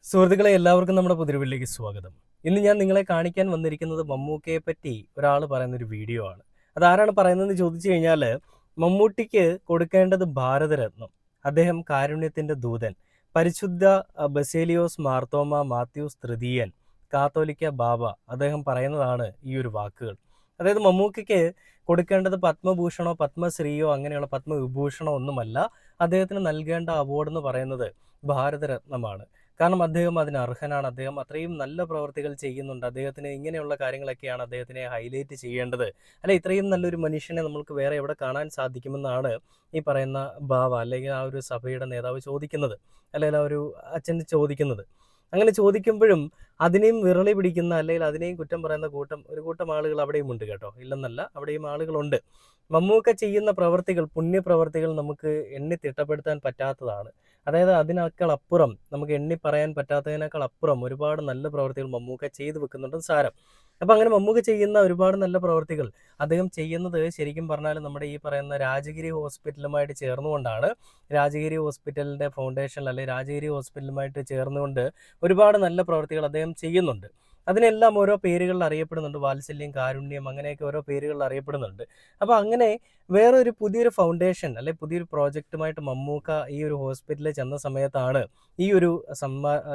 സുഹൃത്തുക്കളെ എല്ലാവർക്കും നമ്മുടെ പുതിരവിലേക്ക് സ്വാഗതം. ഇന്ന് ഞാൻ നിങ്ങളെ കാണിക്കാൻ വന്നിരിക്കുന്നത് മമ്മൂക്കയെ പറ്റി ഒരാൾ പറയുന്നൊരു വീഡിയോ ആണ്. അതാരാണ് പറയുന്നതെന്ന് ചോദിച്ചു കഴിഞ്ഞാൽ മമ്മൂട്ടിക്ക് കൊടുക്കേണ്ടത് ഭാരതരത്നം. അദ്ദേഹം കാരുണ്യത്തിൻ്റെ ദൂതൻ. പരിശുദ്ധ ബസേലിയോസ് മാർത്തോമ മാത്യൂസ് തൃതീയൻ കാത്തോലിക്ക ബാബ അദ്ദേഹം പറയുന്നതാണ് ഈ ഒരു വാക്കുകൾ. അതായത് മമ്മൂക്കയ്ക്ക് കൊടുക്കേണ്ടത് പത്മഭൂഷണോ പത്മശ്രീയോ അങ്ങനെയുള്ള പത്മവിഭൂഷണോ ഒന്നുമല്ല. അദ്ദേഹത്തിന് നൽകേണ്ട അവാർഡ് എന്ന് പറയുന്നത് ഭാരതരത്നമാണ്. കാരണം അദ്ദേഹം അതിന് അർഹനാണ്. അദ്ദേഹം അത്രയും നല്ല പ്രവർത്തികൾ ചെയ്യുന്നുണ്ട്. അദ്ദേഹത്തിന് ഇങ്ങനെയുള്ള കാര്യങ്ങളൊക്കെയാണ് അദ്ദേഹത്തിനെ ഹൈലൈറ്റ് ചെയ്യേണ്ടത്. അല്ല, ഇത്രയും നല്ലൊരു മനുഷ്യനെ നമ്മൾക്ക് വേറെ എവിടെ കാണാൻ സാധിക്കുമെന്നാണ് ഈ പറയുന്ന ബാവ അല്ലെങ്കിൽ ആ ഒരു സഭയുടെ നേതാവ് ചോദിക്കുന്നത്, അല്ലെങ്കിൽ ആ ഒരു അച്ഛൻ ചോദിക്കുന്നത്. അങ്ങനെ ചോദിക്കുമ്പോഴും അതിനെയും വിരളി പിടിക്കുന്ന അല്ലെങ്കിൽ അതിനെയും കുറ്റം പറയുന്ന ഒരു കൂട്ടം ആളുകൾ അവിടെയും ഉണ്ട് കേട്ടോ. ഇല്ലെന്നല്ല, അവിടെയും ആളുകളുണ്ട്. മമ്മൂക്ക ചെയ്യുന്ന പ്രവർത്തികൾ, പുണ്യപ്രവർത്തികൾ നമുക്ക് എണ്ണി തിട്ടപ്പെടുത്താൻ പറ്റാത്തതാണ്. അതായത് അതിനേക്കാൾ അപ്പുറം, നമുക്ക് എണ്ണി പറയാൻ പറ്റാത്തതിനേക്കാൾ അപ്പുറം ഒരുപാട് നല്ല പ്രവർത്തികൾ മമ്മൂക്ക ചെയ്തു വെക്കുന്നുണ്ടെന്ന് സാരം. അപ്പം അങ്ങനെ മമ്മൂക്ക ചെയ്യുന്ന ഒരുപാട് നല്ല പ്രവർത്തികൾ അദ്ദേഹം ചെയ്യുന്നത് ശരിക്കും പറഞ്ഞാൽ നമ്മുടെ ഈ പറയുന്ന രാജഗിരി ഹോസ്പിറ്റലുമായിട്ട് ചേർന്നുകൊണ്ടാണ്. രാജഗിരി ഹോസ്പിറ്റലിൻ്റെ ഫൗണ്ടേഷൻ അല്ലെങ്കിൽ രാജഗിരി ഹോസ്പിറ്റലുമായിട്ട് ചേർന്നുകൊണ്ട് ഒരുപാട് നല്ല പ്രവർത്തികൾ അദ്ദേഹം ചെയ്യുന്നുണ്ട്. അതിനെല്ലാം ഓരോ പേരുകളിൽ അറിയപ്പെടുന്നുണ്ട്. വാത്സല്യം, കാരുണ്യം, അങ്ങനെയൊക്കെ ഓരോ പേരുകളിൽ അറിയപ്പെടുന്നുണ്ട്. അപ്പോൾ അങ്ങനെ വേറൊരു പുതിയൊരു ഫൗണ്ടേഷൻ അല്ലെങ്കിൽ പുതിയൊരു പ്രോജക്റ്റുമായിട്ട് മമ്മൂക്ക ഈ ഒരു ഹോസ്പിറ്റലിൽ ചെന്ന സമയത്താണ് ഈ ഒരു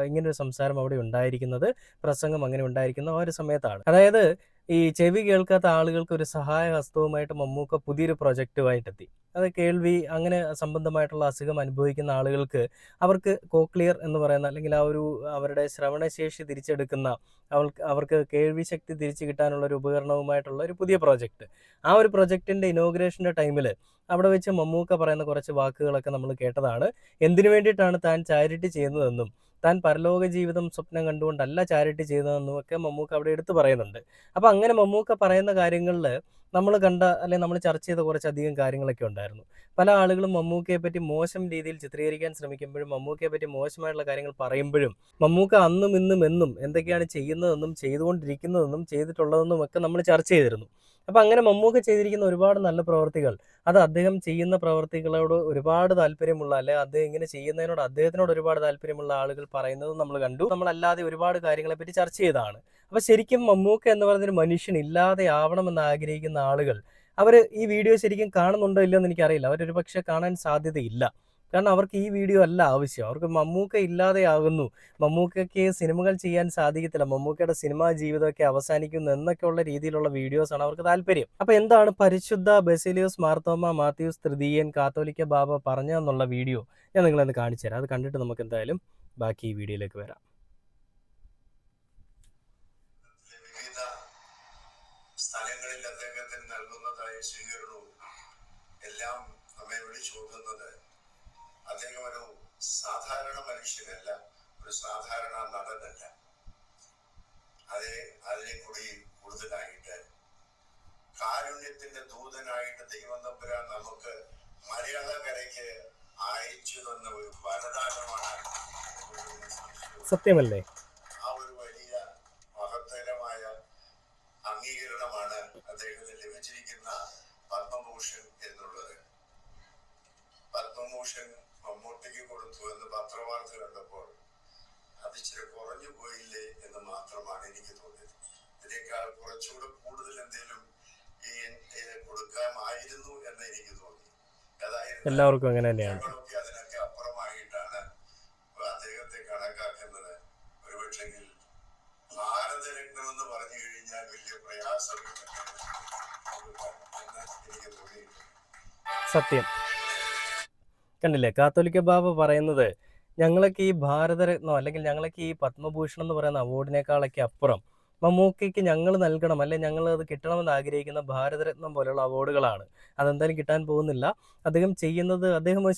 ഇങ്ങനൊരു സംസാരം അവിടെ ഉണ്ടായിരിക്കുന്നത്. പ്രസംഗം അങ്ങനെ ഉണ്ടായിരിക്കുന്ന ആ ഒരു സമയത്താണ്. അതായത് ഈ ചെവി കേൾക്കാത്ത ആളുകൾക്ക് ഒരു സഹായ ഹസ്തവുമായിട്ട് മമ്മൂക്ക പുതിയൊരു പ്രൊജക്റ്റുമായിട്ടെത്തി. അത് കേൾവി അങ്ങനെ സംബന്ധമായിട്ടുള്ള അസുഖം അനുഭവിക്കുന്ന ആളുകൾക്ക് അവർക്ക് കോക്ലിയർ എന്ന് പറയുന്ന അല്ലെങ്കിൽ ആ ഒരു അവരുടെ ശ്രവണശേഷി തിരിച്ചെടുക്കുന്ന അവർക്ക് കേൾവി ശക്തി തിരിച്ചു കിട്ടാനുള്ള ഒരു ഉപകരണവുമായിട്ടുള്ള ഒരു പുതിയ പ്രോജക്റ്റ്. ആ ഒരു പ്രൊജക്റ്റിൻ്റെ ഇനോഗ്രേഷൻ്റെ ടൈമിൽ അവിടെ വെച്ച് മമ്മൂക്ക പറയുന്ന കുറച്ച് വാക്കുകളൊക്കെ നമ്മൾ കേട്ടതാണ്. എന്തിനു വേണ്ടിയിട്ടാണ് താൻ ചാരിറ്റി ചെയ്യുന്നതെന്നും താൻ പരലോക ജീവിതം സ്വപ്നം കണ്ടുകൊണ്ടല്ല ചാരിറ്റി ചെയ്തതെന്നും ഒക്കെ മമ്മൂക്ക അവിടെ എടുത്തു പറയുന്നുണ്ട്. അപ്പോൾ അങ്ങനെ മമ്മൂക്ക പറയുന്ന കാര്യങ്ങളിൽ നമ്മൾ കണ്ട അല്ലെങ്കിൽ നമ്മൾ ചർച്ച ചെയ്ത കുറച്ചധികം കാര്യങ്ങളൊക്കെ ഉണ്ടായിരുന്നു. പല ആളുകളും മമ്മൂക്കയെ പറ്റി മോശം രീതിയിൽ ചിത്രീകരിക്കാൻ ശ്രമിക്കുമ്പോഴും മമ്മൂക്കയെ പറ്റി മോശമായിട്ടുള്ള കാര്യങ്ങൾ പറയുമ്പോഴും മമ്മൂക്ക അന്നും ഇന്നും എന്നും എന്തൊക്കെയാണ് ചെയ്യുന്നതെന്നും ചെയ്തുകൊണ്ടിരിക്കുന്നതെന്നും ചെയ്തിട്ടുള്ളതെന്നും ഒക്കെ നമ്മൾ ചർച്ച ചെയ്തിരുന്നു. അപ്പം അങ്ങനെ മമ്മൂക്ക ചെയ്തിരിക്കുന്ന ഒരുപാട് നല്ല പ്രവർത്തികൾ, അത് അദ്ദേഹം ചെയ്യുന്ന പ്രവർത്തികളോട് ഒരുപാട് താല്പര്യമുള്ള അല്ലെങ്കിൽ അദ്ദേഹം ഇങ്ങനെ ചെയ്യുന്നതിനോട് അദ്ദേഹത്തിനോട് ഒരുപാട് താല്പര്യമുള്ള ആളുകൾ പറയുന്നത് നമ്മൾ കണ്ടു. നമ്മളല്ലാതെ ഒരുപാട് കാര്യങ്ങളെപ്പറ്റി ചർച്ച ചെയ്തതാണ്. അപ്പോൾ ശരിക്കും മമ്മൂക്ക എന്ന് പറയുന്നൊരു മനുഷ്യൻ ഇല്ലാതെ ആവണമെന്ന് ആഗ്രഹിക്കുന്ന ആളുകൾ അവർ ഈ വീഡിയോ ശരിക്കും കാണുന്നുണ്ടോ ഇല്ലയോ എന്ന് എനിക്കറിയില്ല. അവരൊരു പക്ഷേ കാണാൻ സാധ്യതയില്ല. കാരണം അവർക്ക് ഈ വീഡിയോ അല്ല ആവശ്യം. അവർക്ക് മമ്മൂക്ക ഇല്ലാതെയാകുന്നു, മമ്മൂക്കയ്ക്ക് സിനിമകൾ ചെയ്യാൻ സാധിക്കത്തില്ല, മമ്മൂക്കയുടെ സിനിമാ ജീവിതമൊക്കെ അവസാനിക്കുന്നു എന്നൊക്കെയുള്ള രീതിയിലുള്ള വീഡിയോസാണ് അവർക്ക് താല്പര്യം. അപ്പോൾ എന്താണ് പരിശുദ്ധ ബസേലിയോസ് മാർത്തോമ മാത്യൂസ് തൃതീയൻ കാത്തോലിക്ക ബാബ പറഞ്ഞതെന്നുള്ള വീഡിയോ ഞാൻ നിങ്ങളെന്ന് കാണിച്ചു തരാം. അത് കണ്ടിട്ട് നമുക്ക് എന്തായാലും ബാക്കി ഈ വീഡിയോയിലേക്ക് വരാം. സ്ഥലങ്ങളിൽ അദ്ദേഹത്തിന് നൽകുന്നതായ സ്വീകരണവും എല്ലാം നമ്മെ വിളിച്ചോതുന്നത് അദ്ദേഹം ഒരു സാധാരണ മനുഷ്യനല്ല, ഒരു സാധാരണ നടനല്ല. അതിനെ കൂടി കൂടുതലായിട്ട് കാരുണ്യത്തിന്റെ ദൂതനായിട്ട് ദൈവം തമ്പുരാൻ നമുക്ക് മലയാളക്കരയ്ക്ക് അയച്ചു തന്ന ഒരു വരദാനമാണ്. സത്യമല്ലേ? ആ ഒരു വലിയ മഹത്തരമായ അംഗീകരണമാണ് അദ്ദേഹത്തിന് ലഭിച്ചിരിക്കുന്ന പത്മഭൂഷൺ എന്നുള്ളത്. പത്മഭൂഷൺ മമ്മൂട്ടിക്ക് കൊടുത്തു എന്ന് പത്രവാർത്ത കണ്ടപ്പോൾ അത് ഇച്ചിരി കുറഞ്ഞു പോയില്ലേ എന്ന് മാത്രമാണ് എനിക്ക് തോന്നിയത്. ഇതിനേക്കാൾ കുറച്ചുകൂടെ കൂടുതൽ എന്തെങ്കിലും കൊടുക്കാമായിരുന്നു എന്ന് എനിക്ക് തോന്നി. എല്ലാവർക്കും അങ്ങനെ തന്നെയാണ്. അതിനൊക്കെ അപ്പുറമായിട്ടാണ് അദ്ദേഹത്തെ കണക്കാക്കുന്നത്. ഒരുപക്ഷെങ്കിൽ ഭാരതരത്നം എന്ന് പറഞ്ഞു കഴിഞ്ഞാൽ വലിയ പ്രയാസമില്ല എന്ന് എനിക്ക് തോന്നിയിട്ടുണ്ട്. സത്യം കണ്ടില്ലേ? കാത്തോലിക്ക ബാബ പറയുന്നത് ഞങ്ങളൊക്കെ ഈ ഭാരതരത്നം അല്ലെങ്കിൽ ഞങ്ങളൊക്കെ ഈ പത്മഭൂഷണം എന്ന് പറയുന്ന അവാർഡിനേക്കാളൊക്കെ അപ്പുറം മമ്മൂക്കയ്ക്ക് ഞങ്ങൾ നൽകണം, അല്ലെങ്കിൽ ഞങ്ങൾ അത് കിട്ടണമെന്ന് ആഗ്രഹിക്കുന്ന ഭാരതരത്നം പോലെയുള്ള അവാർഡുകളാണ്. അതെന്തായാലും കിട്ടാൻ പോകുന്നില്ല. അദ്ദേഹം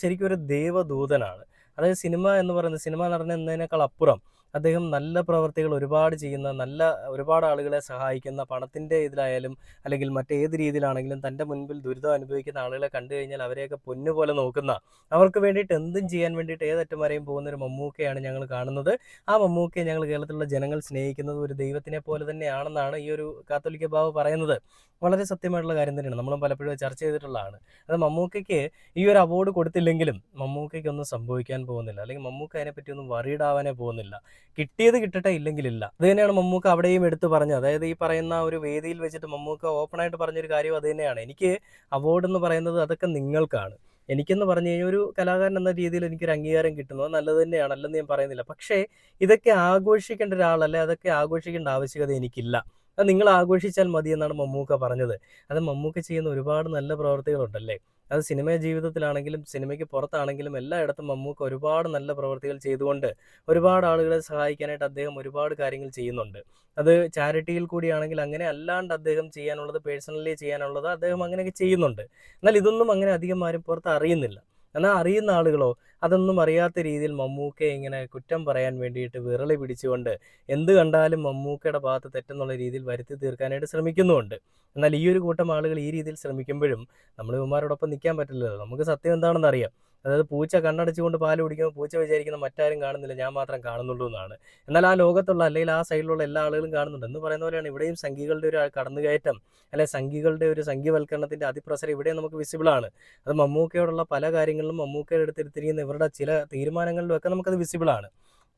ശരിക്കും ഒരു ദേവദൂതനാണ്. അതായത് സിനിമ എന്ന് പറയുന്നത്, സിനിമ നടൻ എന്നതിനേക്കാൾ അപ്പുറം അദ്ദേഹം നല്ല പ്രവർത്തികൾ ഒരുപാട് ചെയ്യുന്ന, ഒരുപാട് ആളുകളെ സഹായിക്കുന്ന, പണത്തിൻ്റെ ഇതിലായാലും അല്ലെങ്കിൽ മറ്റേത് രീതിയിലാണെങ്കിലും തൻ്റെ മുൻപിൽ ദുരിതം അനുഭവിക്കുന്ന ആളുകളെ കണ്ടു കഴിഞ്ഞാൽ അവരെയൊക്കെ പൊന്നുപോലെ നോക്കുന്ന, അവർക്ക് വേണ്ടിയിട്ട് എന്തും ചെയ്യാൻ വേണ്ടിയിട്ട് ഏതറ്റം വരെയും പോകുന്ന ഒരു മമ്മൂക്കയാണ് ഞങ്ങൾ കാണുന്നത്. ആ മമ്മൂക്കയെ ഞങ്ങൾ കേരളത്തിലുള്ള ജനങ്ങൾ സ്നേഹിക്കുന്നത് ഒരു ദൈവത്തിനെ പോലെ തന്നെയാണെന്നാണ് ഈ ഒരു കാത്തോലിക്ക ബാബ പറയുന്നത്. വളരെ സത്യമായിട്ടുള്ള കാര്യം തന്നെയാണ്. നമ്മളും പലപ്പോഴും ചർച്ച ചെയ്തിട്ടുള്ളതാണ്. അത് മമ്മൂക്കയ്ക്ക് ഈ ഒരു അവാർഡ് കൊടുത്തില്ലെങ്കിലും മമ്മൂക്കയ്ക്കൊന്നും സംഭവിക്കാൻ പോകുന്നില്ല, അല്ലെങ്കിൽ മമ്മൂക്ക അതിനെപ്പറ്റി ഒന്നും വറീഡ് ആവാനേ പോകുന്നില്ല. കിട്ടിയത് കിട്ടട്ടെ, ഇല്ലെങ്കിലില്ല. അത് തന്നെയാണ് മമ്മൂക്ക അവിടെയും എടുത്തു പറഞ്ഞത്. അതായത് ഈ പറയുന്ന ഒരു വേദിയിൽ വെച്ചിട്ട് മമ്മൂക്ക ഓപ്പണായിട്ട് പറഞ്ഞൊരു കാര്യം അത് തന്നെയാണ്. എനിക്ക് അവാർഡ് എന്ന് പറയുന്നത് അതൊക്കെ നിങ്ങൾക്കാണ്. എനിക്കെന്ന് പറഞ്ഞു കഴിഞ്ഞാൽ ഒരു കലാകാരൻ എന്ന രീതിയിൽ എനിക്കൊരു അംഗീകാരം കിട്ടുന്നു, അത് നല്ലത് തന്നെയാണ്, അല്ലെന്ന് ഞാൻ പറയുന്നില്ല. പക്ഷേ ഇതൊക്കെ ആഘോഷിക്കേണ്ട ഒരാളല്ല, അതൊക്കെ ആഘോഷിക്കേണ്ട ആവശ്യകത എനിക്കില്ല. അത് നിങ്ങൾ ആഘോഷിച്ചാൽ മതി എന്നാണ് മമ്മൂക്ക പറഞ്ഞത്. അത് മമ്മൂക്ക ചെയ്യുന്ന ഒരുപാട് നല്ല പ്രവർത്തികളുണ്ടല്ലേ. അത് സിനിമാ ജീവിതത്തിലാണെങ്കിലും സിനിമയ്ക്ക് പുറത്താണെങ്കിലും എല്ലായിടത്തും മമ്മൂക്ക ഒരുപാട് നല്ല പ്രവൃത്തികൾ ചെയ്തുകൊണ്ട് ഒരുപാട് ആളുകളെ സഹായിക്കാനായിട്ട് അദ്ദേഹം ഒരുപാട് കാര്യങ്ങൾ ചെയ്യുന്നുണ്ട്. അത് ചാരിറ്റിയിൽ കൂടിയാണെങ്കിൽ അങ്ങനെ, അല്ലാണ്ട് അദ്ദേഹം ചെയ്യാനുള്ളത്, പേഴ്സണലി ചെയ്യാനുള്ളത് അദ്ദേഹം അങ്ങനെയൊക്കെ ചെയ്യുന്നുണ്ട്. എന്നാൽ ഇതൊന്നും അങ്ങനെ അധികം ആരും പുറത്ത് അറിയുന്നില്ല. എന്നാൽ അറിയുന്ന ആളുകളോ അതൊന്നും അറിയാത്ത രീതിയിൽ മമ്മൂക്കയെ ഇങ്ങനെ കുറ്റം പറയാൻ വേണ്ടിയിട്ട് വിറളി പിടിച്ചുകൊണ്ട് എന്ത് കണ്ടാലും മമ്മൂക്കയുടെ ഭാഗത്ത് തെറ്റെന്നുള്ള രീതിയിൽ വരുത്തി തീർക്കാനായിട്ട് ശ്രമിക്കുന്നുമുണ്ട്. എന്നാൽ ഈ ഒരു കൂട്ടം ആളുകൾ ഈ രീതിയിൽ ശ്രമിക്കുമ്പോഴും നമ്മൾ ഇവന്മാരോടൊപ്പം നിൽക്കാൻ പറ്റില്ലല്ലോ. നമുക്ക് സത്യം എന്താണെന്ന് അറിയാം. അതായത് പൂച്ച കണ്ണടച്ചുകൊണ്ട് പാല് കുടിക്കുമ്പോൾ പൂച്ച വിചാരിക്കുന്ന മറ്റാരും കാണുന്നില്ല, ഞാൻ മാത്രം കാണുന്നുള്ളൂ എന്നാണ്. എന്നാൽ ആ ലോകത്തുള്ള, അല്ലെങ്കിൽ ആ സൈഡിലുള്ള എല്ലാ ആളുകളും കാണുന്നുണ്ട് എന്ന് പറയുന്ന പോലെയാണ് ഇവിടെയും സംഘികളുടെ ഒരു കടന്നുകയറ്റം, അല്ലെ സംഘികളുടെ ഒരു സംഘീവൽക്കരണത്തിന്റെ അതിപ്രസരം ഇവിടെ നമുക്ക് വിസിബിളാണ്. അത് മമ്മൂക്കയോടുള്ള പല കാര്യങ്ങളിലും മമ്മൂക്കയുടെ എടുത്തിരിക്കുന്ന ഇവരുടെ ചില തീരുമാനങ്ങളിലും ഒക്കെ നമുക്കത് വിസിബിളാണ്.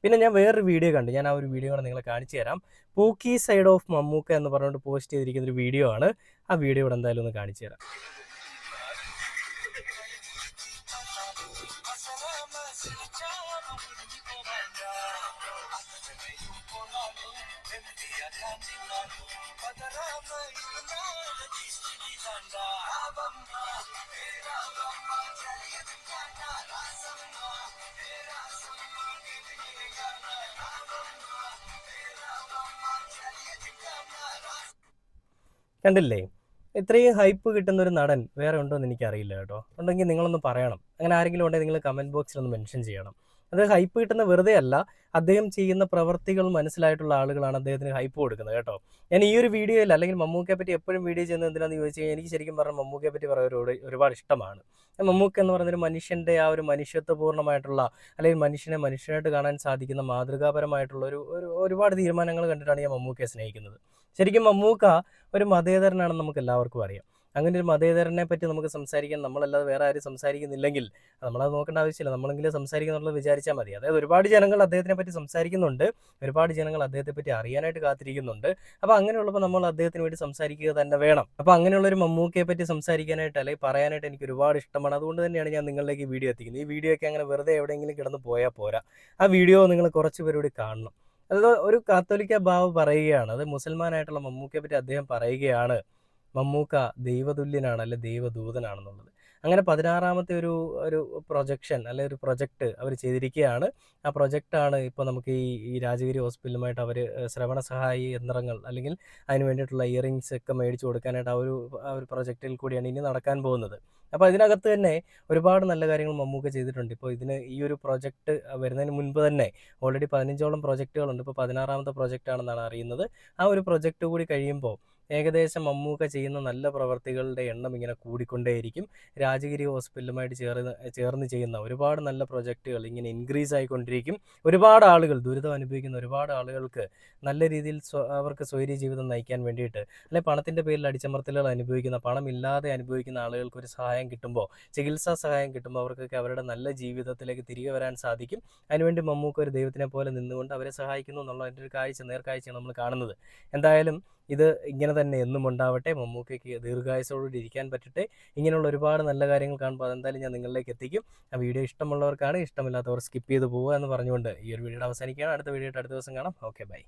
പിന്നെ ഞാൻ വേറൊരു വീഡിയോ കണ്ടു. ഞാൻ ആ ഒരു വീഡിയോ കൂടെ നിങ്ങളെ കാണിച്ചു തരാം. പൂക്കി സൈഡ് ഓഫ് മമ്മൂക്ക എന്ന് പറഞ്ഞുകൊണ്ട് പോസ്റ്റ് ചെയ്തിരിക്കുന്ന ഒരു വീഡിയോ ആണ്. ആ വീഡിയോ ഇവിടെ എന്തായാലും ഒന്ന് കാണിച്ചു തരാം. കണ്ടില്ലേ? ഇത്രയും ഹൈപ്പ് കിട്ടുന്ന ഒരു നടൻ വേറെ ഉണ്ടോ എന്ന് എനിക്കറിയില്ല കേട്ടോ. ഉണ്ടെങ്കിൽ നിങ്ങളൊന്ന് പറയണം. അങ്ങനെ ആരെങ്കിലും ഉണ്ടെങ്കിൽ നിങ്ങൾ കമൻറ്റ് ബോക്സിൽ ഒന്ന് മെൻഷൻ ചെയ്യണം. അത് ഹൈപ്പ് കിട്ടുന്ന വെറുതെ അല്ല, അദ്ദേഹം ചെയ്യുന്ന പ്രവർത്തികൾ മനസ്സിലായിട്ടുള്ള ആളുകളാണ് അദ്ദേഹത്തിന് ഹൈപ്പ് കൊടുക്കുന്നത് കേട്ടോ. ഞാൻ ഈ ഒരു വീഡിയോയിൽ, അല്ലെങ്കിൽ മമ്മൂക്കയെ പറ്റി എപ്പോഴും വീഡിയോ ചെയ്യുന്നത് എന്തിനാണെന്ന് ചോദിച്ചു കഴിഞ്ഞാൽ എനിക്ക് ശരിക്കും പറഞ്ഞാൽ മമ്മൂക്കയെ പറ്റി പറയാൻ ഒരുപാട് ഇഷ്ടമാണ്. മമ്മൂക്ക എന്ന് പറയുന്നൊരു മനുഷ്യൻ്റെ ആ ഒരു മനുഷ്യത്വപൂർണ്ണമായിട്ടുള്ള, അല്ലെങ്കിൽ മനുഷ്യനെ മനുഷ്യനായിട്ട് കാണാൻ സാധിക്കുന്ന മാതൃകാപരമായിട്ടുള്ള ഒരുപാട് തീരുമാനങ്ങൾ കണ്ടിട്ടാണ് ഞാൻ മമ്മൂക്കയെ സ്നേഹിക്കുന്നത്. ശരിക്കും മമ്മൂക്ക ഒരു മതേതരനാണെന്ന് നമുക്ക് എല്ലാവർക്കും അറിയാം. അങ്ങനെ ഒരു മതേതരനെ പറ്റി നമുക്ക് സംസാരിക്കാൻ നമ്മളല്ലാതെ വേറെ ആരും സംസാരിക്കുന്നില്ലെങ്കിൽ നമ്മളത് നോക്കേണ്ട ആവശ്യമില്ല. നമ്മളെങ്കിലും സംസാരിക്കുന്നുള്ളത് വിചാരിച്ചാൽ മതി. അതായത് ഒരുപാട് ജനങ്ങൾ അദ്ദേഹത്തിനെ പറ്റി സംസാരിക്കുന്നുണ്ട്, ഒരുപാട് ജനങ്ങൾ അദ്ദേഹത്തെ പറ്റി അറിയാനായിട്ട് കാത്തിരിക്കുന്നുണ്ട്. അപ്പോൾ അങ്ങനെയുള്ളപ്പോൾ നമ്മൾ അദ്ദേഹത്തിന് വേണ്ടി സംസാരിക്കുക തന്നെ വേണം. അപ്പോൾ അങ്ങനെയുള്ളൊരു മമ്മൂക്കയെ പറ്റി സംസാരിക്കാനായിട്ട്, അല്ലെങ്കിൽ പറയാനായിട്ട് എനിക്ക് ഒരുപാട് ഇഷ്ടമാണ്. അതുകൊണ്ട് തന്നെയാണ് ഞാൻ നിങ്ങളിലേക്ക് ഈ വീഡിയോ എത്തിക്കുന്നത്. ഈ വീഡിയോ ഒക്കെ അങ്ങനെ വെറുതെ എവിടെയെങ്കിലും കിടന്ന് പോയാൽ പോരാ. ആ വീഡിയോ നിങ്ങൾ കുറച്ച് പേരോട് കാണണം. അത് ഒരു കാത്തോലിക്ക ബാബ പറയുകയാണ്, അത് മുസൽമാനായിട്ടുള്ള മമ്മൂക്കയെ പറ്റി അദ്ദേഹം പറയുകയാണ്, മമ്മൂക്ക ദൈവതുല്യനാണ്, അല്ലെ ദൈവദൂതനാണെന്നുള്ളത്. അങ്ങനെ 16ാമത്തെ ഒരു ഒരു പ്രൊജക്ഷൻ, അല്ലെ ഒരു പ്രൊജക്റ്റ് അവർ ചെയ്തിരിക്കുകയാണ്. ആ പ്രൊജക്റ്റാണ് ഇപ്പോൾ നമുക്ക് ഈ രാജഗിരി ഹോസ്പിറ്റലുമായിട്ട് അവർ ശ്രവണ സഹായി യന്ത്രങ്ങൾ, അല്ലെങ്കിൽ അതിന് വേണ്ടിയിട്ടുള്ള ഇയറിങ്സ് ഒക്കെ മേടിച്ചു കൊടുക്കാനായിട്ട് ആ ഒരു പ്രൊജക്റ്റിൽ കൂടിയാണ് ഇനി നടക്കാൻ പോകുന്നത്. അപ്പോൾ ഇതിനകത്ത് തന്നെ ഒരുപാട് നല്ല കാര്യങ്ങൾ മമ്മൂക്ക ചെയ്തിട്ടുണ്ട്. ഇപ്പോൾ ഈ ഒരു പ്രൊജക്റ്റ് വരുന്നതിന് മുൻപ് തന്നെ ഓൾറെഡി 15ഓളം പ്രൊജക്റ്റുകളുണ്ട്. ഇപ്പോൾ 16ാമത്തെ പ്രൊജക്റ്റാണെന്നാണ് അറിയുന്നത്. ആ ഒരു പ്രൊജക്റ്റ് കൂടി കഴിയുമ്പോൾ ഏകദേശം മമ്മൂക്ക ചെയ്യുന്ന നല്ല പ്രവർത്തികളുടെ എണ്ണം ഇങ്ങനെ കൂടിക്കൊണ്ടേയിരിക്കും. രാജഗിരി ഹോസ്പിറ്റലുമായിട്ട് ചേർന്ന് ചെയ്യുന്ന ഒരുപാട് നല്ല പ്രൊജക്റ്റുകൾ ഇങ്ങനെ ഇൻക്രീസ് ആയിക്കൊണ്ടിരിക്കും. ഒരുപാട് ആളുകൾ, ദുരിതം അനുഭവിക്കുന്ന ഒരുപാട് ആളുകൾക്ക് നല്ല രീതിയിൽ അവർക്ക് സ്വൈര്യ ജീവിതം നയിക്കാൻ വേണ്ടിയിട്ട്, അല്ലെങ്കിൽ പണത്തിൻ്റെ പേരിൽ അടിച്ചമർത്തലുകൾ അനുഭവിക്കുന്ന, പണമില്ലാതെ അനുഭവിക്കുന്ന ആളുകൾക്ക് ഒരു സഹായം കിട്ടുമ്പോൾ, ചികിത്സാ സഹായം കിട്ടുമ്പോൾ അവർക്കൊക്കെ അവരുടെ നല്ല ജീവിതത്തിലേക്ക് തിരികെ വരാൻ സാധിക്കും. അതിനുവേണ്ടി മമ്മൂക്ക ഒരു ദൈവത്തിനെ പോലെ നിന്നുകൊണ്ട് അവരെ സഹായിക്കുന്നു എന്നുള്ള ഒരു നേർക്കാഴ്ചയാണ് നമ്മൾ കാണുന്നത്. എന്തായാലും ഇത് ഇങ്ങനെ തന്നെ എന്നും ഉണ്ടാവട്ടെ. മമ്മൂക്കയ്ക്ക് ദീർഘായുസ്സോടുകൂടി ഇരിക്കാൻ പറ്റട്ടെ. ഇങ്ങനെയുള്ള ഒരുപാട് നല്ല കാര്യങ്ങൾ കാണുമ്പോൾ അതെന്തായാലും ഞാൻ നിങ്ങളിലേക്ക് എത്തിക്കും. ആ വീഡിയോ ഇഷ്ടമുള്ളവർക്കാണ്, ഇഷ്ടമില്ലാത്തവർ സ്കിപ്പ് ചെയ്ത് പോവുക എന്ന് പറഞ്ഞുകൊണ്ട് ഈ ഒരു വീഡിയോ അവസാനിക്കുകയാണ്. അടുത്ത വീഡിയോ ആയിട്ട് അടുത്ത ദിവസം കാണാം. Okay, by.